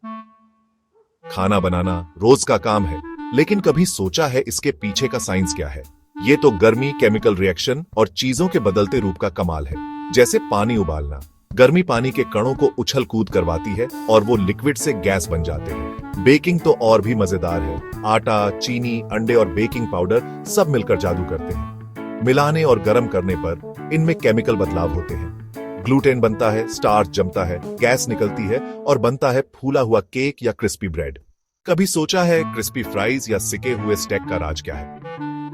खाना बनाना रोज का काम है, लेकिन कभी सोचा है इसके पीछे का साइंस क्या है? ये तो गर्मी, केमिकल रिएक्शन और चीजों के बदलते रूप का कमाल है। जैसे पानी उबालना, गर्मी पानी के कणों को उछल कूद करवाती है और वो लिक्विड से गैस बन जाते हैं। बेकिंग तो और भी मजेदार है। आटा, चीनी, अंडे और बेकिंग पाउडर सब मिलकर जादू करते हैं। मिलाने और गर्म करने पर इनमें केमिकल बदलाव होते हैं। ग्लूटेन बनता है, स्टार्च जमता है, गैस निकलती है और बनता है फूला हुआ केक या क्रिस्पी ब्रेड। कभी सोचा है क्रिस्पी फ्राइज या सिके हुए स्टेक का राज क्या है?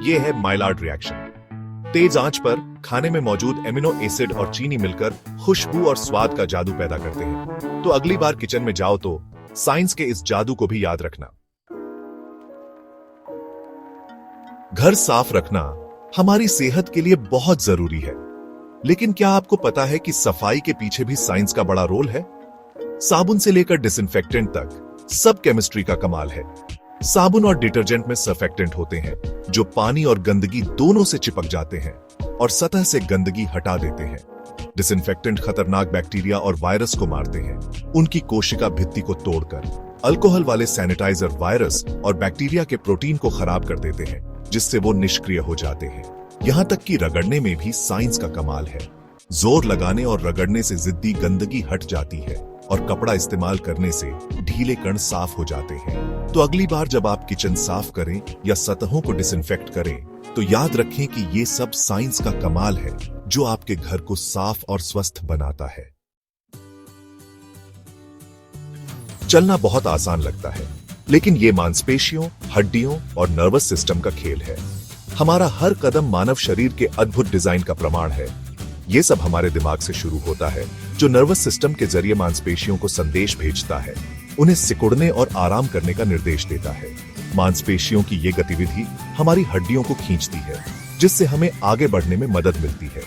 यह है माइलार्ड रिएक्शन। तेज आंच पर खाने में मौजूद एमिनो एसिड और चीनी मिलकर खुशबू और स्वाद का जादू पैदा करते हैं। तो अगली बार किचन में जाओ तो साइंस के इस जादू को भी याद रखना। घर साफ रखना हमारी सेहत के लिए बहुत जरूरी है, लेकिन क्या आपको पता है कि सफाई के पीछे भी साइंस का बड़ा रोल है? साबुन से लेकर डिसइंफेक्टेंट तक सब केमिस्ट्री का कमाल है। साबुन और डिटर्जेंट में सर्फेक्टेंट होते हैं जो पानी और गंदगी दोनों से चिपक जाते हैं और सतह से गंदगी हटा देते हैं। डिसइंफेक्टेंट खतरनाक बैक्टीरिया और वायरस को मारते हैं, उनकी कोशिका भित्ति को तोड़कर। अल्कोहल वाले सैनिटाइजर वायरस और बैक्टीरिया के प्रोटीन को खराब कर देते हैं, जिससे वो निष्क्रिय हो जाते हैं। यहां तक कि रगड़ने में भी साइंस का कमाल है। जोर लगाने और रगड़ने से जिद्दी गंदगी हट जाती है और कपड़ा इस्तेमाल करने से ढीले कण साफ हो जाते हैं। तो अगली बार जब आप किचन साफ करें या सतहों को डिसइंफेक्ट करें, तो याद रखें कि ये सब साइंस का कमाल है जो आपके घर को साफ और स्वस्थ बनाता है। चलना बहुत आसान लगता है, लेकिन ये मांसपेशियों, हड्डियों और नर्वस सिस्टम का खेल है। हमारा हर कदम मानव शरीर के अद्भुत डिजाइन का प्रमाण है। ये सब हमारे दिमाग से शुरू होता है, जो नर्वस सिस्टम के जरिए मांसपेशियों को संदेश भेजता है, उन्हें सिकुड़ने और आराम करने का निर्देश देता है। मांसपेशियों की ये गतिविधि हमारी हड्डियों को खींचती है, जिससे हमें आगे बढ़ने में मदद मिलती है।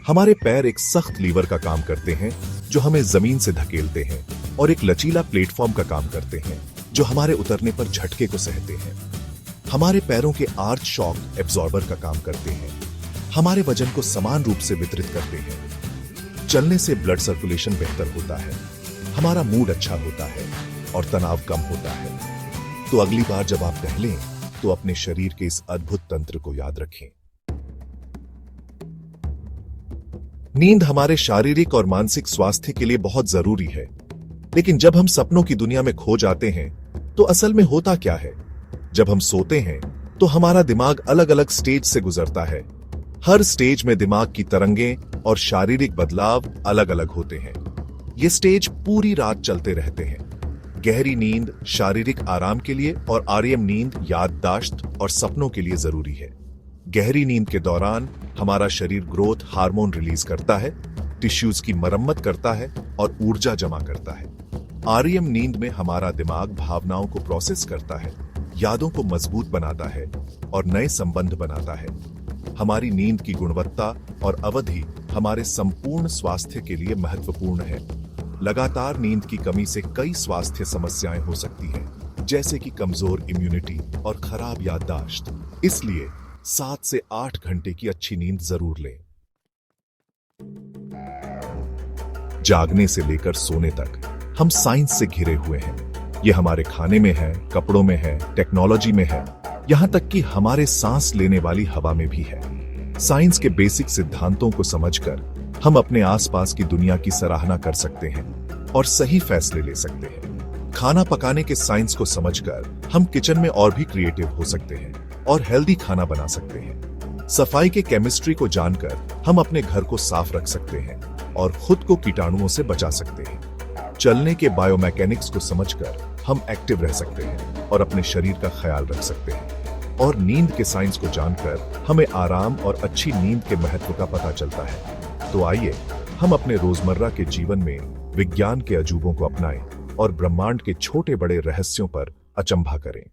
हमारे पैर एक सख्त लीवर का काम करते हैं जो हमें जमीन से धकेलते हैं, और एक लचीला प्लेटफॉर्म का काम करते हैं जो हमारे उतरने पर झटके को सहते हैं। हमारे पैरों के आर्च शॉक एब्जॉर्बर का काम करते हैं, हमारे वजन को समान रूप से वितरित करते हैं। चलने से ब्लड सर्कुलेशन बेहतर होता है, हमारा मूड अच्छा होता है और तनाव कम होता है। तो अगली बार जब आप टहलें, तो अपने शरीर के इस अद्भुत तंत्र को याद रखें। नींद हमारे शारीरिक और मानसिक स्वास्थ्य के लिए बहुत जरूरी है, लेकिन जब हम सपनों की दुनिया में खो जाते हैं, तो असल में होता क्या है? जब हम सोते हैं, तो हमारा दिमाग अलग अलग स्टेज से गुजरता है। हर स्टेज में दिमाग की तरंगें और शारीरिक बदलाव अलग अलग होते हैं। ये स्टेज पूरी रात चलते रहते हैं। गहरी नींद शारीरिक आराम के लिए और आरएम नींद याददाश्त और सपनों के लिए जरूरी है। गहरी नींद के दौरान हमारा शरीर ग्रोथ हार्मोन रिलीज करता है, टिश्यूज की मरम्मत करता है और ऊर्जा जमा करता है। आरएम नींद में हमारा दिमाग भावनाओं को प्रोसेस करता है, यादों को मजबूत बनाता है और नए संबंध बनाता है। हमारी नींद की गुणवत्ता और अवधि हमारे संपूर्ण स्वास्थ्य के लिए महत्वपूर्ण है। लगातार नींद की कमी से कई स्वास्थ्य समस्याएं हो सकती हैं, जैसे कि कमजोर इम्यूनिटी और खराब याददाश्त। इसलिए 7 से 8 घंटे की अच्छी नींद जरूर लें। जागने से लेकर सोने तक हम साइंस से घिरे हुए हैं। ये हमारे खाने में है, कपड़ों में है, टेक्नोलॉजी में है, यहां तक कि हमारे सांस लेने वाली हवा में भी है। साइंस के बेसिक सिद्धांतों को समझकर हम अपने आसपास की दुनिया की सराहना कर सकते हैं और सही फैसले ले सकते हैं। खाना पकाने के साइंस को समझकर हम किचन में और भी क्रिएटिव हो सकते हैं और हेल्दी खाना बना सकते हैं। सफाई के केमिस्ट्री को जानकर हम अपने घर को साफ रख सकते हैं और खुद को कीटाणुओं से बचा सकते हैं। चलने के बायोमैकेनिक्स को समझकर हम एक्टिव रह सकते हैं और अपने शरीर का ख्याल रख सकते हैं। और नींद के साइंस को जानकर हमें आराम और अच्छी नींद के महत्व का पता चलता है। तो आइए हम अपने रोजमर्रा के जीवन में विज्ञान के अजूबों को अपनाएं और ब्रह्मांड के छोटे बड़े रहस्यों पर अचंभा करें।